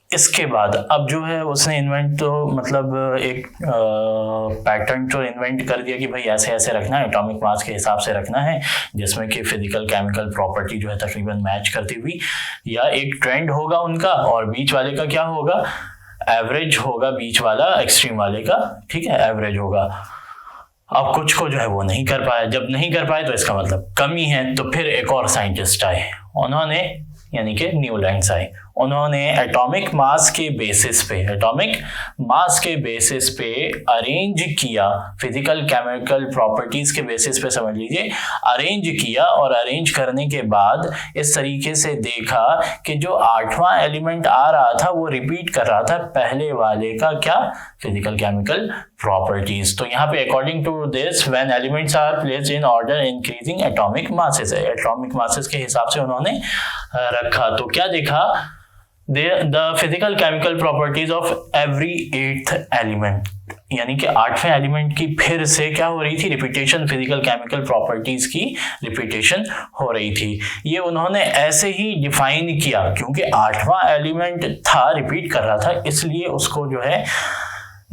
इसके बाद अब जो है उसने इन्वेंट तो मतलब एक पैटर्न तो इन्वेंट कर दिया कि भाई ऐसे ऐसे रखना है, एटॉमिक मास के हिसाब से रखना है, जिसमें कि फिजिकल केमिकल प्रॉपर्टी जो है तकरीबन मैच करती हुई, या एक ट्रेंड होगा उनका और बीच वाले का क्या होगा, एवरेज होगा, बीच वाला एक्सट्रीम वाले का, ठीक है, एवरेज होगा। अब कुछ को जो है वो नहीं कर पाया, जब नहीं कर पाए तो इसका मतलब कमी है। तो फिर एक और साइंटिस्ट आए, उन्होंने यानी कि न्यूलैंड्स आए, उन्होंने एटॉमिक मास के बेसिस पे अरेंज किया, फिजिकल केमिकल प्रॉपर्टीज के बेसिस पे समझ लीजिए, अरेंज किया, और अरेंज करने के बाद इस तरीके से देखा कि जो 8वां एलिमेंट आ रहा था वो रिपीट कर रहा था पहले वाले का क्या, फिजिकल केमिकल प्रॉपर्टीज। तो यहाँ पे according to this when elements are placed in order increasing atomic masses, atomic masses के हिसाब से उन्होंने रखा। तो क्या देखा, the physical chemical properties of every 8th element, यानी कि 8वें एलिमेंट की फिर से क्या हो रही थी, रिपीटेशन, फिजिकल केमिकल प्रॉपर्टीज की रिपीटेशन हो रही थी। ये उन्होंने ऐसे ही डिफाइन किया क्योंकि 8वां एलिमेंट था, रिपीट कर रहा था, इसलिए उसको जो है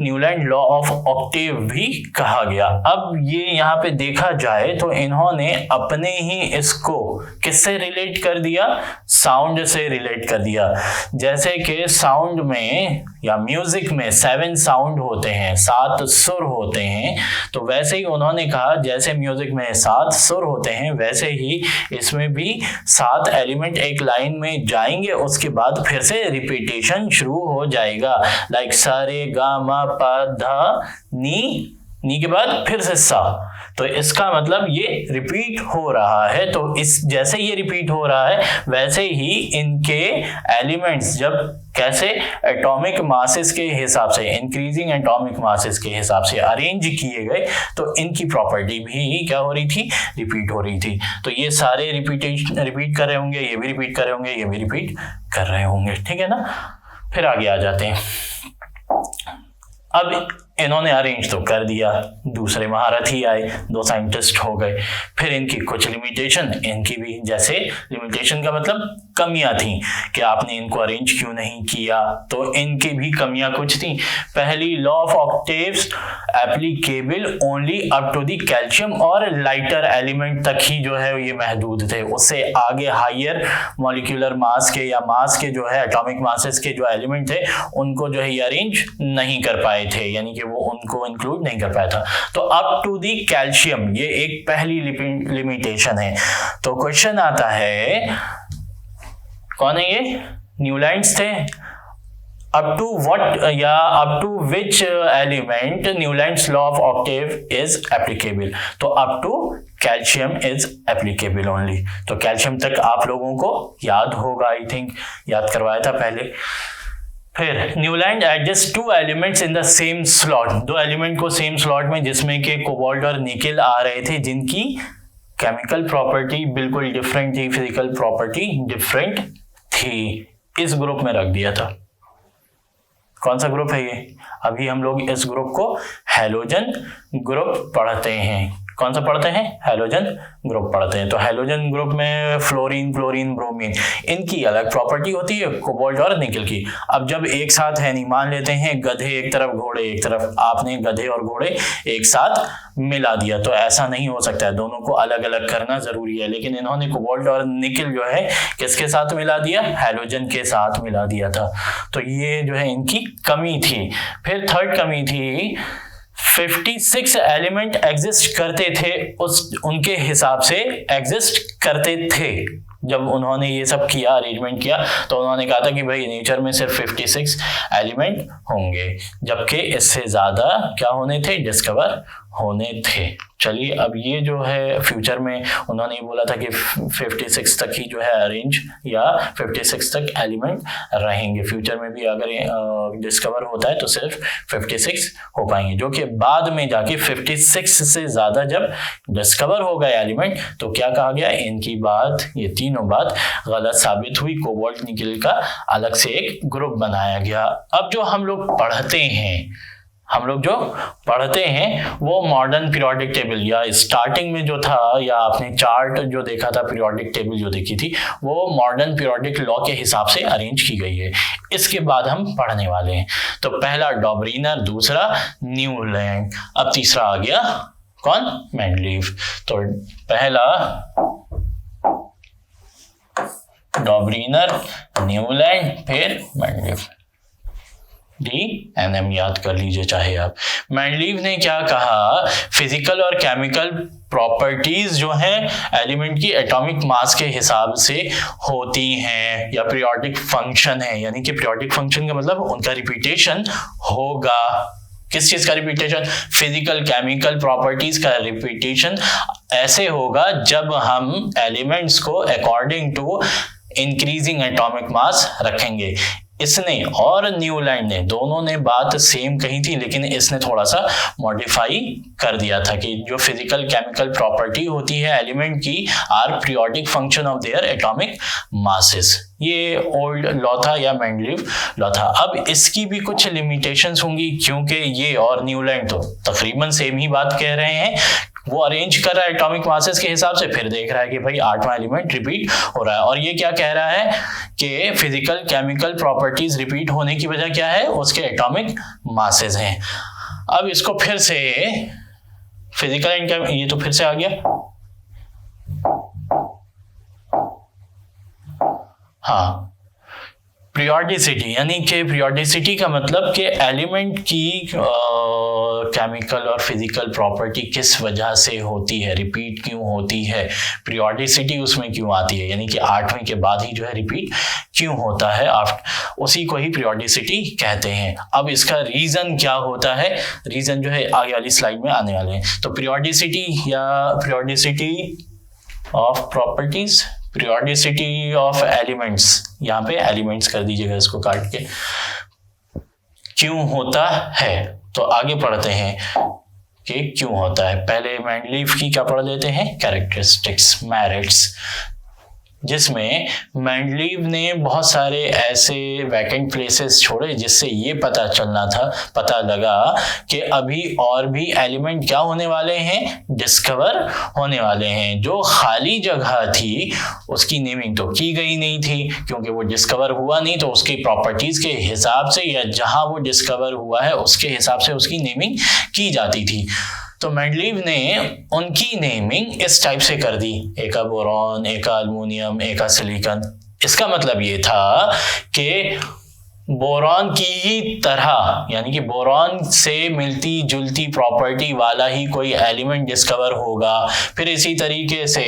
न्यूलैंड लॉ ऑफ ऑक्टेव भी कहा गया। अब ये यहाँ पे देखा जाए तो इन्होंने अपने ही इसको किससे रिलेट कर दिया, साउंड से रिलेट कर दिया। जैसे कि साउंड में या म्यूजिक में 7 साउंड होते हैं, 7 सुर होते हैं, तो वैसे ही उन्होंने कहा जैसे म्यूजिक में 7 सुर होते हैं वैसे ही इसमें भी 7 एलिमेंट एक लाइन में जाएंगे, उसके बाद फिर से रिपीटेशन शुरू हो जाएगा, लाइक सा रे गा मा पा धा नी के बाद फिर से सा। तो इसका मतलब ये रिपीट हो रहा है। तो इस जैसे ये रिपीट हो रहा है वैसे ही इनके एलिमेंट्स जब कैसे एटॉमिक मासेस के हिसाब से, इंक्रीजिंग एटॉमिक मासेस के हिसाब से अरेंज किए गए, तो इनकी प्रॉपर्टी भी क्या हो रही थी, रिपीट हो रही थी। तो ये सारे रिपीट कर रहे होंगे, ये भी रिपीट कर रहे होंगे, ये भी रिपीट कर रहे होंगे, ठीक है ना। फिर आगे आ जाते हैं। अब इन्होंने अरेंज तो कर दिया, दूसरे महारथी आए, 2 साइंटिस्ट हो गए, फिर इनकी कुछ लिमिटेशन, इनकी भी, जैसे लिमिटेशन का मतलब कमियां थी कि आपने इनको अरेंज क्यों नहीं किया, तो इनकी भी कमियां कुछ थी। पहली, law of octaves applicable only up to the calcium और लाइटर एलिमेंट तक ही जो है ये महदूद थे, उससे आगे हायर मॉलिक्यूलर मास के या मास के जो है एटॉमिक मासेस के जो एलिमेंट थे उनको जो है ये अरेंज नहीं कर पाए थे, यानी कि वो उनको इंक्लूड नहीं कर पाया था। तो अप टू दी कैल्शियम ये एक पहली लिमिटेशन है। तो क्वेश्चन आता है, कौन है ये, न्यूलैंड्स थे, अप टू व्हाट या up to which element Newlands law of octave is applicable. तो up to calcium is applicable only. तो कैल्शियम तक आप लोगों को याद होगा, आई थिंक याद करवाया था पहले। फिर Newland adjust 2 elements in the same slot, 2 element को सेम स्लॉट में जिसमें के कोबाल्ट और निकेल आ रहे थे, जिनकी केमिकल प्रॉपर्टी बिल्कुल डिफरेंट थी, फिजिकल प्रॉपर्टी डिफरेंट थी, इस ग्रुप में रख दिया था। कौन सा ग्रुप है ये, अभी हम लोग इस ग्रुप को हैलोजन ग्रुप पढ़ते हैं। कौन सा पढ़ते हैं, हैलोजन ग्रुप पढ़ते हैं। तो हैलोजन ग्रुप में फ्लोरीन, क्लोरीन, ब्रोमीन, इनकी अलग प्रॉपर्टी होती है, कोबाल्ट और निकेल की। अब जब एक साथ है, नहीं मान लेते हैं गधे एक तरफ घोड़े एक तरफ, आपने गधे और घोड़े एक साथ मिला दिया, तो ऐसा नहीं हो सकता है, दोनों को अलग अलग करना जरूरी है। लेकिन इन्होंने कोबाल्ट और निकेल जो है किसके साथ मिला दिया, हैलोजन के साथ मिला दिया था। तो ये जो है इनकी कमी थी। फिर थर्ड कमी थी, 56 एलिमेंट एग्जिस्ट करते थे, उनके हिसाब से एग्जिस्ट करते थे। जब उन्होंने ये सब किया, अरेंजमेंट किया, तो उन्होंने कहा था कि भाई नेचर में सिर्फ 56 एलिमेंट होंगे, जबकि इससे ज्यादा क्या होने थे, डिस्कवर होने थे। चलिए, अब ये जो है फ्यूचर में उन्होंने बोला था कि 56 तक ही जो है अरेंज या 56 तक एलिमेंट रहेंगे, फ्यूचर में भी अगर डिस्कवर होता है तो सिर्फ 56 हो पाएंगे, जो कि बाद में जाके 56 से ज्यादा जब डिस्कवर हो गए एलिमेंट तो क्या कहा गया, इनकी बात, ये तीनों बात गलत साबित हुई, कोबाल्ट निकेल का अलग से एक ग्रुप बनाया गया। अब जो हम लोग पढ़ते हैं हम लोग जो पढ़ते हैं वो मॉडर्न पीरियोडिक टेबल, या स्टार्टिंग में जो था, या आपने चार्ट जो देखा था, पीरियोडिक टेबल जो देखी थी, वो मॉडर्न पीरियोडिक लॉ के हिसाब से अरेंज की गई है। इसके बाद हम पढ़ने वाले हैं। तो पहला डॉबरीनर, दूसरा न्यूलैंड, अब तीसरा आ गया कौन? मेंडलीव। तो पहला डॉबरीनर, न्यूलैंड, फिर मेंडलीव। DNM याद कर लीजिए चाहे आप। मेंडलीव ने क्या कहा, फिजिकल और केमिकल प्रॉपर्टीज जो हैं एलिमेंट की एटॉमिक मास के हिसाब से होती हैं, या पीरियोडिक फंक्शन है, यानी कि पीरियोडिक फंक्शन का मतलब उनका रिपीटेशन होगा। किस चीज का रिपीटेशन? फिजिकल केमिकल प्रॉपर्टीज का रिपीटेशन ऐसे होगा जब हम एलिमेंट्स को according to increasing atomic mass रखेंगे। इसने और न्यूलैंड ने दोनों ने बात सेम कही थी, लेकिन इसने थोड़ा सा मॉडिफाई कर दिया था कि जो फिजिकल केमिकल प्रॉपर्टी होती है एलिमेंट की are periodic function of their atomic masses. ये ओल्ड लॉ था या मेंडलीव लॉ था। अब इसकी भी कुछ लिमिटेशंस होंगी, क्योंकि ये और न्यूलैंड तो तकरीबन सेम ही बात कह रहे हैं। वो अरेंज कर रहा है एटॉमिक मासेस के हिसाब से, फिर देख रहा है कि भाई 8वां एलिमेंट रिपीट हो रहा है, और ये क्या कह रहा है कि फिजिकल केमिकल प्रॉपर्टीज रिपीट होने की वजह क्या है? उसके एटॉमिक मासेस हैं। अब इसको फिर से फिजिकल एंड ये तो फिर से आ गया, हाँ, पीरियोडिसिटी, यानी कि पीरियोडिसिटी का मतलब कि एलिमेंट की केमिकल और फिजिकल प्रॉपर्टी किस वजह से होती है, रिपीट क्यों होती है, पीरियोडिसिटी उसमें क्यों आती है, यानी कि 8वें के बाद ही जो है रिपीट क्यों होता है, उसी को ही पीरियोडिसिटी कहते हैं। अब इसका रीजन क्या होता है, रीजन जो है आगे वाली स्लाइड में आने वाले हैं। तो पीरियोडिसिटी या periodicity of properties, periodicity of elements, यहाँ पे एलिमेंट्स कर दीजिएगा इसको काट के, क्यों होता है। तो आगे पढ़ते हैं कि क्यों होता है। पहले मेंडलीव की क्या पढ़ लेते हैं, कैरेक्टरिस्टिक्स, मेरिट्स, जिसमें मेंडलीव ने बहुत सारे ऐसे वैकेंट प्लेसेस छोड़े जिससे ये पता लगा कि अभी और भी एलिमेंट क्या होने वाले हैं, डिस्कवर होने वाले हैं। जो खाली जगह थी उसकी नेमिंग तो की गई नहीं थी, क्योंकि वो डिस्कवर हुआ नहीं, तो उसकी प्रॉपर्टीज के हिसाब से या जहां वो डिस्कवर हुआ है उसके हिसाब से उसकी नेमिंग की जाती थी। तो मेंडलीव ने उनकी नेमिंग इस टाइप से कर दी, एक बोरॉन, एक अल्युमिनियम, एक सिलिकॉन। इसका मतलब ये था कि बोरॉन की ही तरह, यानी कि बोरॉन से मिलती जुलती प्रॉपर्टी वाला ही कोई एलिमेंट डिस्कवर होगा, फिर इसी तरीके से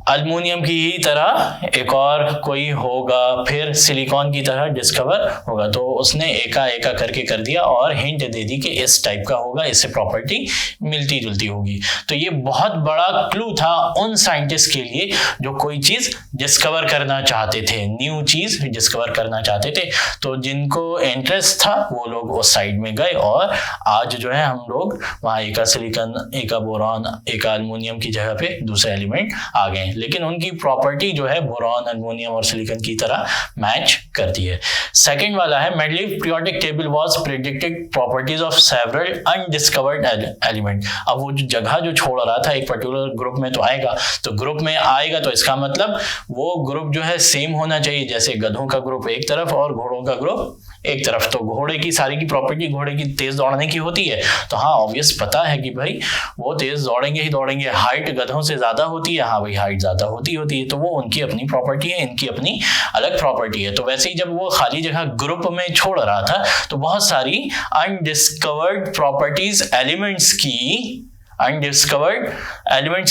अल्युमिनियम की ही तरह एक और कोई होगा, फिर सिलिकॉन की तरह डिस्कवर होगा। तो उसने एका एका करके कर दिया और हिंट दे दी कि इस टाइप का होगा, इससे प्रॉपर्टी मिलती जुलती होगी। तो ये बहुत बड़ा क्लू था उन साइंटिस्ट के लिए जो कोई चीज डिस्कवर करना चाहते थे, न्यू चीज डिस्कवर करना चाहते थे। तो जिनको इंटरेस्ट था वो लोग उस साइड में गए, और आज जो है हम लोग वहाँ एका सिलिकॉन, एका बोरॉन, एका अल्युमिनियम की जगह पे दूसरे एलिमेंट आ गए, लेकिन उनकी प्रॉपर्टी जो है बोरॉन, अल्युमिनियम और सिलिकॉन की तरह मैच करती है। सेकंड वाला है Mendeleev periodic table was predicted properties of several undiscovered element. अब वो जो जगह जो छोड़ रहा था एक पर्टिकुलर ग्रुप में तो आएगा, तो ग्रुप में आएगा तो इसका मतलब वो ग्रुप जो है सेम होना चाहिए, जैसे गधों का ग्रुप एक तरफ और घोड़ों का ग्रुप एक तरफ। तो घोड़े की सारी की प्रॉपर्टी घोड़े की तेज दौड़ने की होती है, तो हाँ ऑब्वियस पता है कि भाई वो तेज दौड़ेंगे ही दौड़ेंगे। हाइट गधों से ज्यादा होती है, हाँ भाई हाइट ज्यादा होती है, तो वो उनकी अपनी प्रॉपर्टी है, इनकी अपनी अलग प्रॉपर्टी है। तो वैसे ही जब वो खाली जगह ग्रुप में छोड़ रहा था तो बहुत सारी अनडिस्कवर्ड प्रॉपर्टीज एलिमेंट्स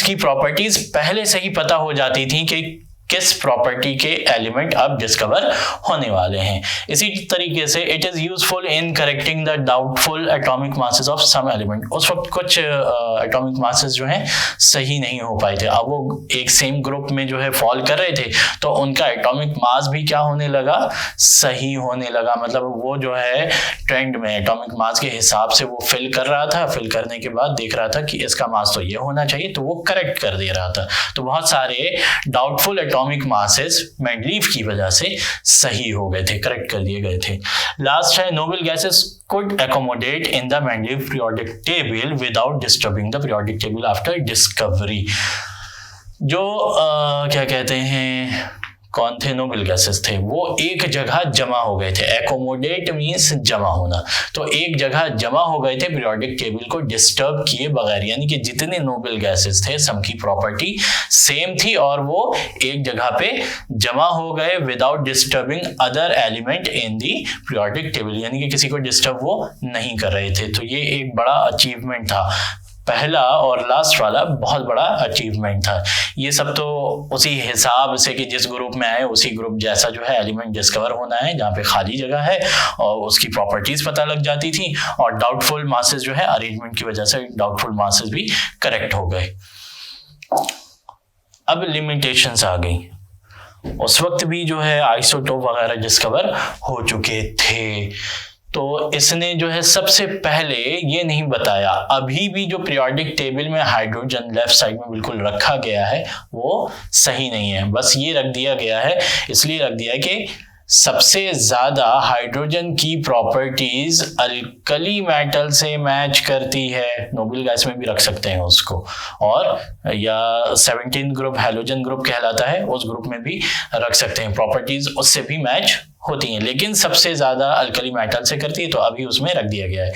की प्रॉपर्टीज पहले से ही पता हो जाती थी कि किस प्रॉपर्टी के एलिमेंट अब डिस्कवर होने वाले हैं। इसी तरीके से it is useful in correcting the doubtful atomic masses of some element. उस वक्त कुछ एटॉमिक मासेस जो हैं सही नहीं हो पाए थे, अब वो एक सेम ग्रुप में जो है फॉल कर रहे थे, तो उनका एटॉमिक मास भी क्या होने लगा, सही होने लगा। मतलब वो जो है ट्रेंड में एटॉमिक मास के हिसाब से वो फिल कर रहा था, फिल करने के बाद देख रहा था कि इसका मास तो ये होना चाहिए, तो वो करेक्ट कर दे रहा था। तो बहुत सारे डाउटफुल एटॉमिक मासेस मेंडलीव की वजह से सही हो गए थे, करेक्ट कर दिए गए थे। लास्ट है noble gases could accommodate in the Mendeleev periodic table without disturbing the periodic table after discovery। जो क्या कहते हैं, कौन थे नोबल गैसेस थे, वो एक जगह जमा हो गए थे। एकोमोडेट मीन्स जमा होना, तो एक जगह जमा हो गए थे पीरियोडिक टेबल को डिस्टर्ब किए बगैर, यानी कि जितने नोबल गैसेस थे सब की प्रॉपर्टी सेम थी और वो एक जगह पे जमा हो गए without disturbing other element in the periodic table, यानी कि किसी को डिस्टर्ब वो नहीं कर रहे थे। तो ये एक बड़ा अचीवमेंट था, पहला और लास्ट वाला बहुत बड़ा अचीवमेंट था। ये सब तो उसी हिसाब से कि जिस ग्रुप में आए उसी ग्रुप जैसा जो है एलिमेंट डिस्कवर होना है, जहाँ पे खाली जगह है और उसकी प्रॉपर्टीज पता लग जाती थी, और डाउटफुल मासेस जो है अरेंजमेंट की वजह से डाउटफुल मासेस भी करेक्ट हो गए। अब लिमिटेशंस आ गई, उस वक्त भी जो है आइसोटोप वगैरह डिस्कवर हो चुके थे, तो इसने जो है सबसे पहले ये नहीं बताया, अभी भी जो पीरियोडिक टेबल में हाइड्रोजन लेफ्ट साइड में बिल्कुल रखा गया है वो सही नहीं है, बस ये रख दिया गया है, इसलिए रख दिया है कि सबसे ज्यादा हाइड्रोजन की प्रॉपर्टीज अल्कली मेटल से मैच करती है, नोबल गैस में भी रख सकते हैं उसको, और या 17 ग्रुप हैलोजन ग्रुप कहलाता है, उस ग्रुप में भी रख सकते हैं, प्रॉपर्टीज उससे भी मैच होती हैं, लेकिन सबसे ज्यादा अल्कली मेटल से करती है, तो अभी उसमें रख दिया गया है।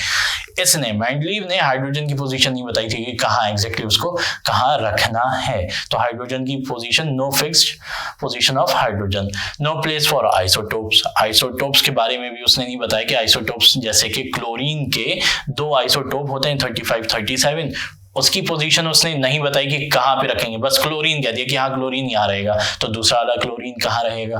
इसने मेंडलीव ने हाइड्रोजन की पोजीशन नहीं बताई थी कि कहाँ एग्जैक्टली उसको कहाँ रखना है, तो हाइड्रोजन की position, no fixed position of hydrogen, no place for isotopes. Isotopes के बारे में भी उसने नहीं बताया कि आइसोटोप्स जैसे कि क्लोरीन के 2 आइसोटोप होते हैं 35, 37, उसकी पोजीशन उसने नहीं बताई कि कहाँ पे रखेंगे, बस क्लोरीन कह दिया कि हाँ क्लोरीन यहाँ रहेगा, तो दूसरा वाला क्लोरीन कहाँ रहेगा,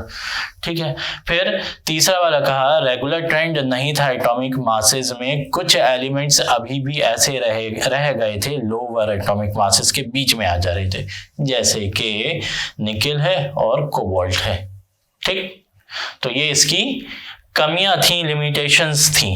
ठीक है। फिर तीसरा वाला कहा रेगुलर ट्रेंड नहीं था एटॉमिक मासेस में, कुछ एलिमेंट्स अभी भी ऐसे रह गए थे लोअर एटॉमिक मासेस के बीच में आ जा रहे थे, जैसे कि निकेल है और कोबाल्ट है, ठीक। तो ये इसकी कमियां थी, लिमिटेशंस थी।